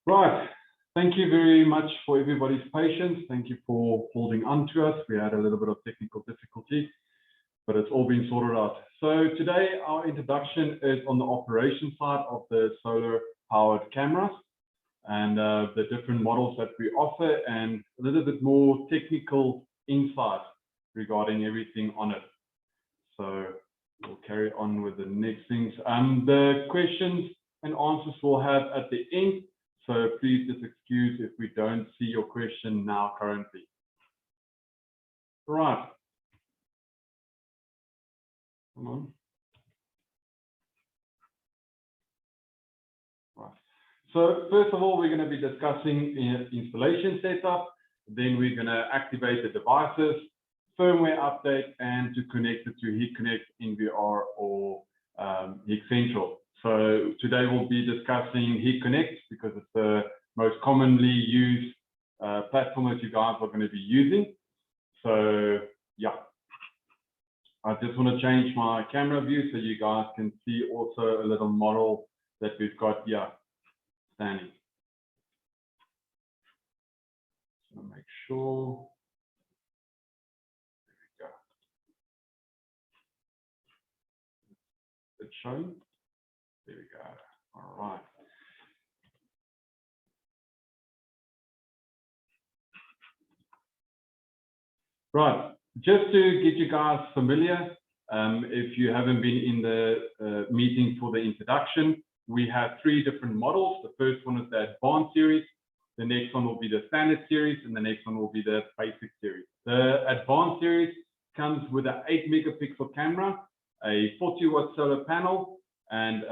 Right. Thank you very much for everybody's patience. Thank you for holding on to us. We had a little bit of technical difficulty, but it's all been sorted out. So today our introduction is on the operation side of the solar powered cameras and the different models that we offer and a little bit more technical insight regarding everything on it. So we'll carry on with the next things. The questions and answers we'll have at the end. So please just excuse if we don't see your question now currently. Right. Come on. Right. So first of all, we're going to be discussing installation setup. Then we're going to activate the devices, firmware update, and to connect it to HIK-Connect, NVR, or HIK-xample. So today we'll be discussing HIK-Connect because it's the most commonly used platform that you guys are going to be using. So yeah, I just want to change my camera view so you guys can see also a little model that we've got here standing. So make sure. There we go. It's showing. There we go. All right. Right. Just to get you guys familiar, if you haven't been in the meeting for the introduction, we have three different models. The first one is the Advanced series. The next one will be the Standard series, and the next one will be the Basic series. The Advanced series comes with an 8-megapixel camera, a 40-watt solar panel, and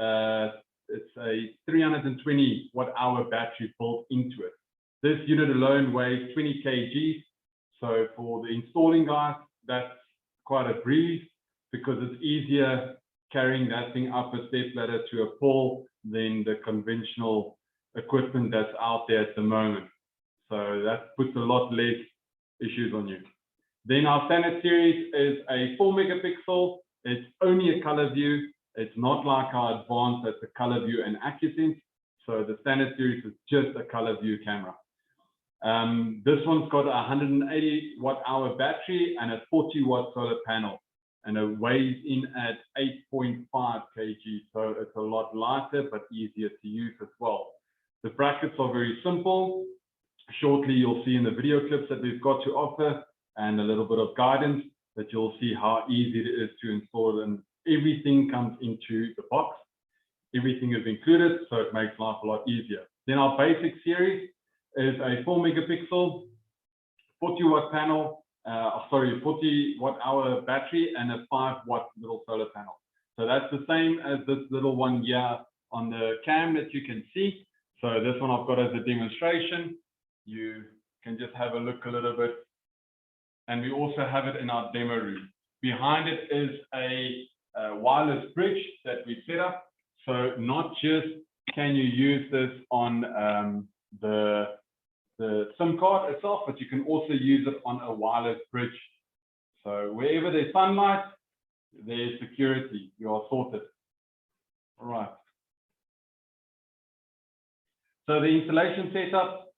it's a 320 watt-hour battery built into it. This unit alone weighs 20 kg. So for the installing guys, that's quite a breeze because it's easier carrying that thing up a step ladder to a pole than the conventional equipment that's out there at the moment. So that puts a lot less issues on you. Then our Standard series is a 4-megapixel. It's only a color view. It's not like our Advanced, that's a color view and AccuSense. So the Standard series is just a color view camera. This one's got a 180 watt-hour battery and a 40-watt solar panel, and it weighs in at 8.5 kg. So it's a lot lighter, but easier to use as well. The brackets are very simple. Shortly, you'll see in the video clips that we've got to offer and a little bit of guidance that you'll see how easy it is to install it. And everything comes into the box. Everything is included, so it makes life a lot easier. Then our Basic series is a 4-megapixel, 40-watt panel, 40 watt-hour battery, and a 5-watt little solar panel. So that's the same as this little one here on the cam that you can see. So this one I've got as a demonstration. You can just have a look a little bit. And we also have it in our demo room. Behind it is a wireless bridge that we set up. So not just can you use this on the SIM card itself, but you can also use it on a wireless bridge. So wherever there's sunlight, there's security. You are sorted. All right. So the installation setup,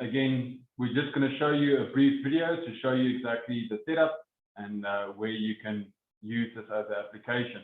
again, we're just going to show you a brief video to show you exactly the setup and where you can use this as an application.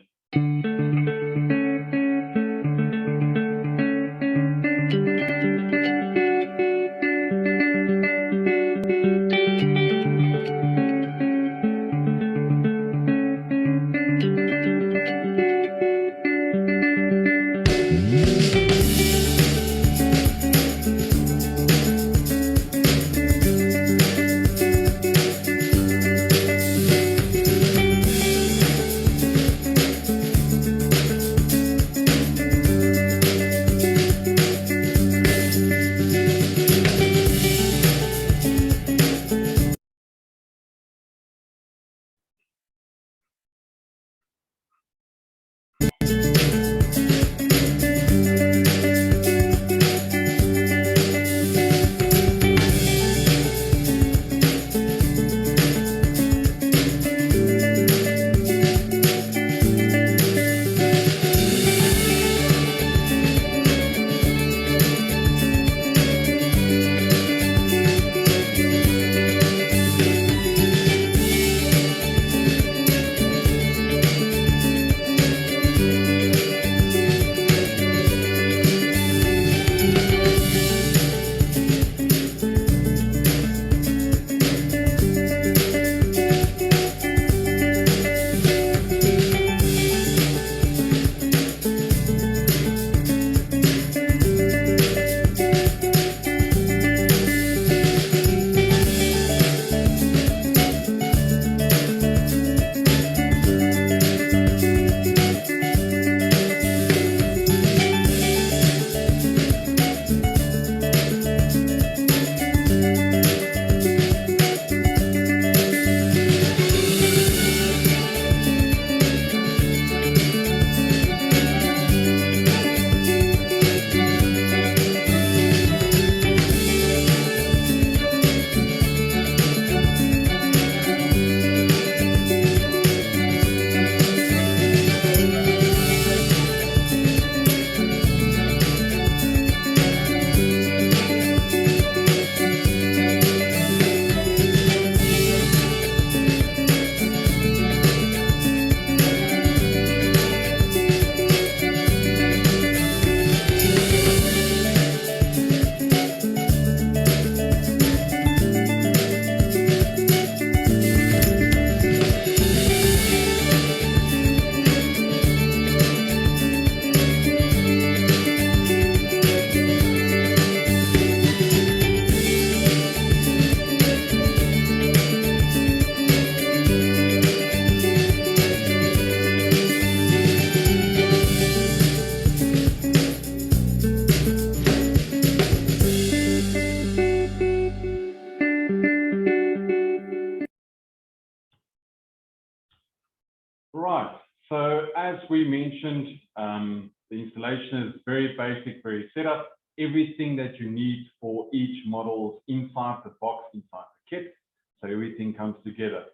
we mentioned, the installation is very basic, very setup. Everything that you need for each model is inside the box, inside the kit. So everything comes together.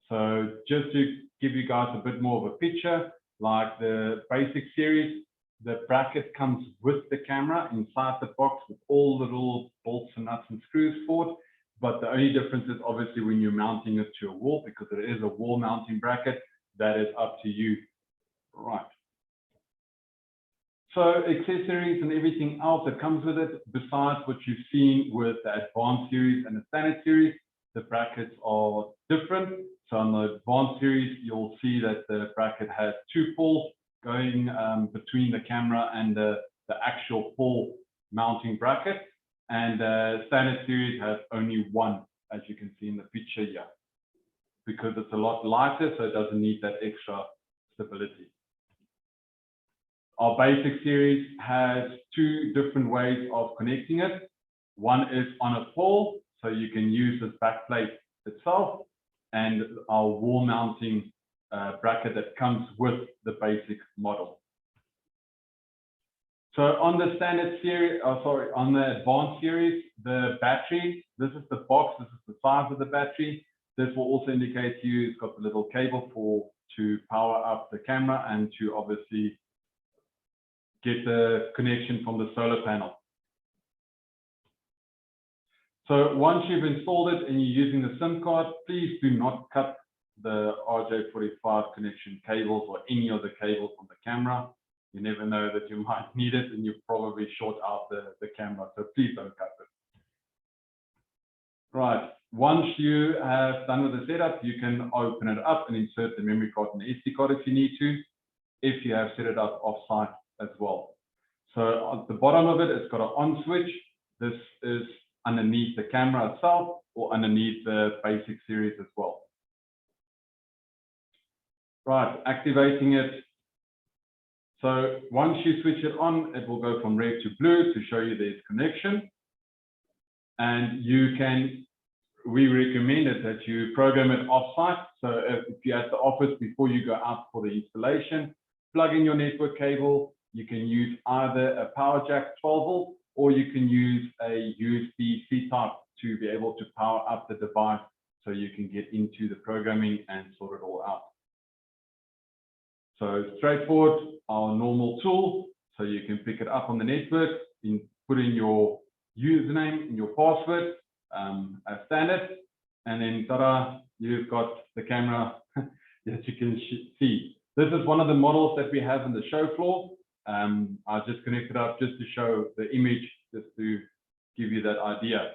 So just to give you guys a bit more of a picture, like the basic series, the bracket comes with the camera inside the box with all the little bolts and nuts and screws for it. But the only difference is obviously when you're mounting it to a wall, because it is a wall mounting bracket, that is up to you. Right. So accessories and everything else that comes with it, besides what you've seen with the advanced series and the standard series, the brackets are different. So on the advanced series, you'll see that the bracket has 2 poles going between the camera and the actual pole mounting bracket. And the standard series has only 1, as you can see in the picture here, because it's a lot lighter, so it doesn't need that extra stability. Our basic series has 2 different ways of connecting it. One is on a pole, so you can use this backplate itself, and our wall mounting bracket that comes with the basic model. So on the standard series, on the advanced series, the battery, this is the box, this is the size of the battery. This will also indicate to you it's got the little cable to power up the camera and to obviously get the connection from the solar panel. So once you've installed it and you're using the SIM card, please do not cut the RJ45 connection cables or any of the cables on the camera. You never know that you might need it and you probably short out the camera, so please don't cut it. Right, once you have done with the setup, you can open it up and insert the memory card and the SD card if you need to, if you have set it up off-site as well. So at the bottom of it, it's got an on switch. This is underneath the camera itself or underneath the basic series as well. Right, activating it. So once you switch it on, it will go from red to blue to show you there's connection. And we recommend it that you program it off-site. So if you're at the office before you go out for the installation, plug in your network cable. You can use either a power jack 12 volt, or you can use a USB-C type to be able to power up the device so you can get into the programming and sort it all out. So straightforward, our normal tool, so you can pick it up on the network, put in your username and your password as standard, and then ta-da, you've got the camera that you can see. This is one of the models that we have on the show floor. I just connected up just to show the image, just to give you that idea.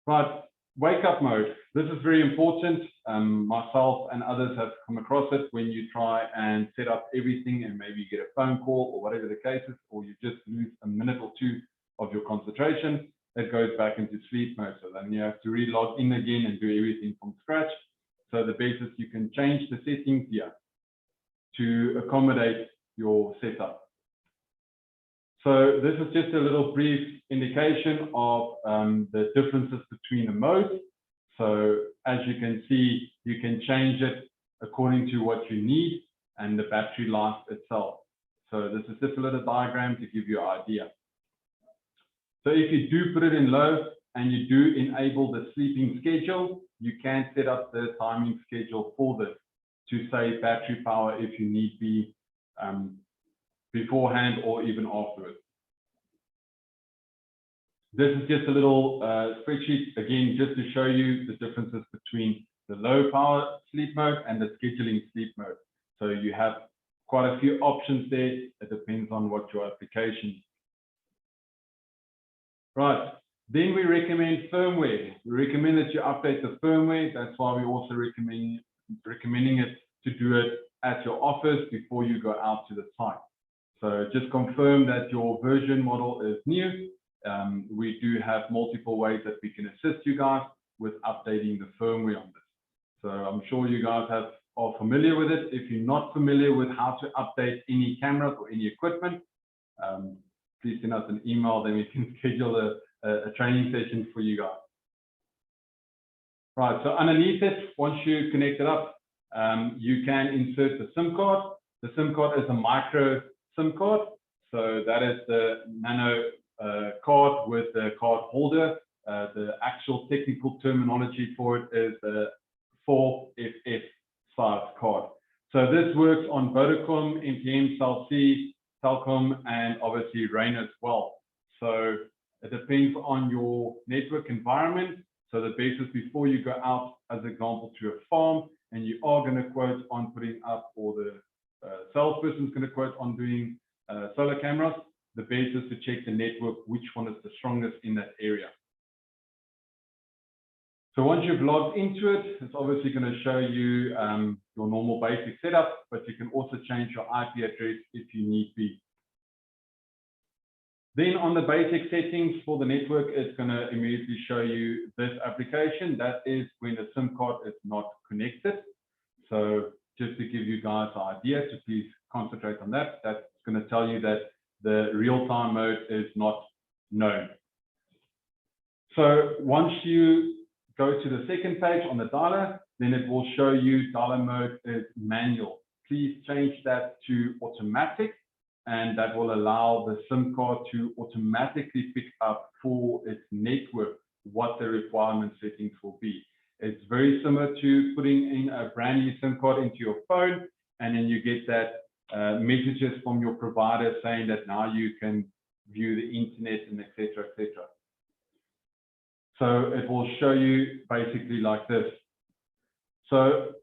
Right, wake up mode. This is very important. Myself and others have come across it when you try and set up everything and maybe you get a phone call or whatever the case is, or you just lose a minute or 2 of your concentration, it goes back into sleep mode. So then you have to re-log in again and do everything from scratch. So the best is you can change the settings here to accommodate your setup. So this is just a little brief indication of the differences between the modes. So as you can see, you can change it according to what you need and the battery life itself. So this is just a little diagram to give you an idea. So if you do put it in low and you do enable the sleeping schedule, you can set up the timing schedule for this to save battery power if you need be beforehand or even afterwards. This is just a little spreadsheet, again, just to show you the differences between the low power sleep mode and the scheduling sleep mode. So you have quite a few options there. It depends on what your application is. Right, then we recommend firmware. We recommend that you update the firmware. That's why we also recommending it to do it at your office before you go out to the site. So just confirm that your version model is new. We do have multiple ways that we can assist you guys with updating the firmware on this. So I'm sure you guys are familiar with it. If you're not familiar with how to update any cameras or any equipment, please send us an email, then we can schedule a training session for you guys. Right, so underneath it, once you connect it up, you can insert the SIM card. The SIM card is a micro SIM card. So that is the nano card with the card holder. The actual technical terminology for it is the 4FF size card. So this works on Vodacom, MTN, Cell C, Telkom, and obviously Rain as well. So it depends on your network environment. So the basis before you go out, as an example, to a farm, and you are going to quote on putting up, or the salesperson is going to quote on doing solar cameras, the basis to check the network, which one is the strongest in that area. So once you've logged into it, it's obviously going to show you your normal basic setup, but you can also change your IP address if you need be. Then on the basic settings for the network, it's going to immediately show you this application. That is when the SIM card is not connected. So just to give you guys an idea, to please concentrate on that. That's going to tell you that the real-time mode is not known. So once you go to the second page on the dialer, then it will show you dialer mode is manual. Please change that to automatic, and that will allow the SIM card to automatically pick up for its network what the requirement settings will be. It's very similar to putting in a brand new SIM card into your phone, and then you get that messages from your provider saying that now you can view the internet and etc. etc. So it will show you basically like this. So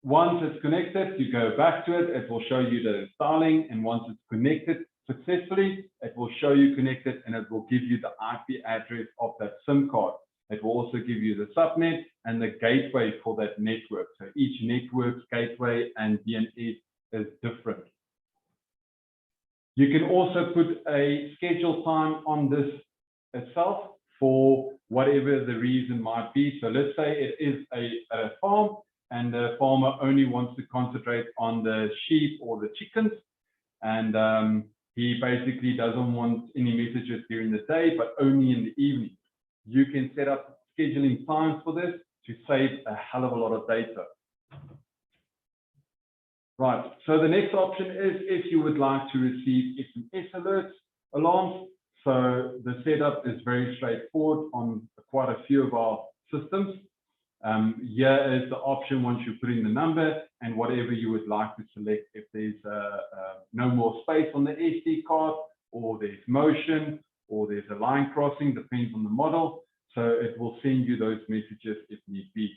once it's connected, you go back to it, it will show you that it's dialing, and once it's connected successfully, it will show you connected, and it will give you the IP address of that SIM card. It will also give you the subnet and the gateway for that network. So each network's gateway and DNS is different. You can also put a schedule time on this itself for whatever the reason might be. So let's say it is a farm, and the farmer only wants to concentrate on the sheep or the chickens, and he basically doesn't want any messages during the day, but only in the evening. You can set up scheduling times for this to save a hell of a lot of data. Right, so the next option is if you would like to receive SMS alerts, alarms. So the setup is very straightforward on quite a few of our systems. Here is the option once you put in the number and whatever you would like to select. If there's no more space on the SD card, or there's motion, or there's a line crossing, depends on the model. So it will send you those messages if need be.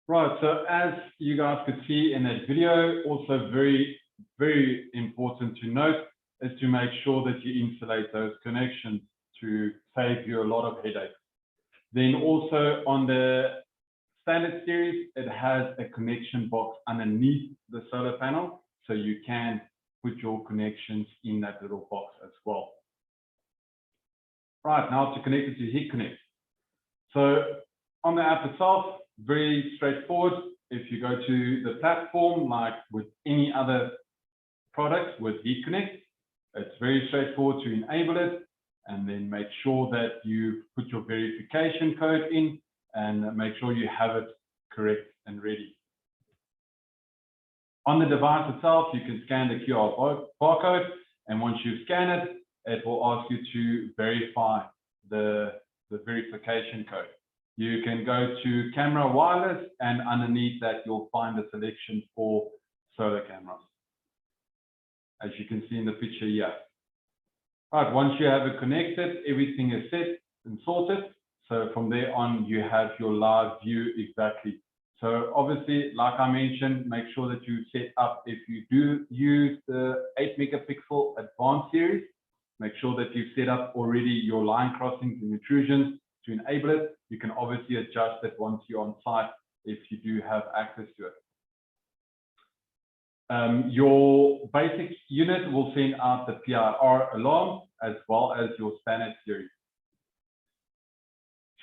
Right, so as you guys could see in that video, also very, very important to note is to make sure that you insulate those connections to save you a lot of headaches. Then also on the standard series, it has a connection box underneath the solar panel, so you can put your connections in that little box as well. Right, now to connect it to HIK-Connect. So on the app itself, very straightforward. If you go to the platform, like with any other product with HIK-Connect, it's very straightforward to enable it, and then make sure that you put your verification code in and make sure you have it correct and ready. On the device itself, you can scan the QR barcode, and once you scan it, it will ask you to verify the verification code. You can go to camera wireless, and underneath that, you'll find the selection for solar cameras, as you can see in the picture here. All right, once you have it connected, everything is set and sorted. So from there on, you have your live view exactly. So obviously, like I mentioned, make sure that you set up, if you do use the 8 megapixel advanced series, make sure that you've set up already your line crossings and intrusions to enable it. You can obviously adjust it once you're on site if you do have access to it. Your basic unit will send out the PIR alarm as well as your standard series.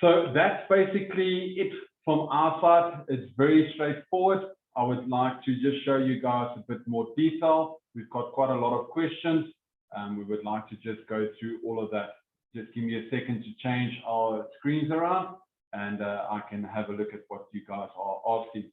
So that's basically it from our side. It's very straightforward. I would like to just show you guys a bit more detail. We've got quite a lot of questions. We would like to just go through all of that. Just give me a second to change our screens around, and I can have a look at what you guys are asking.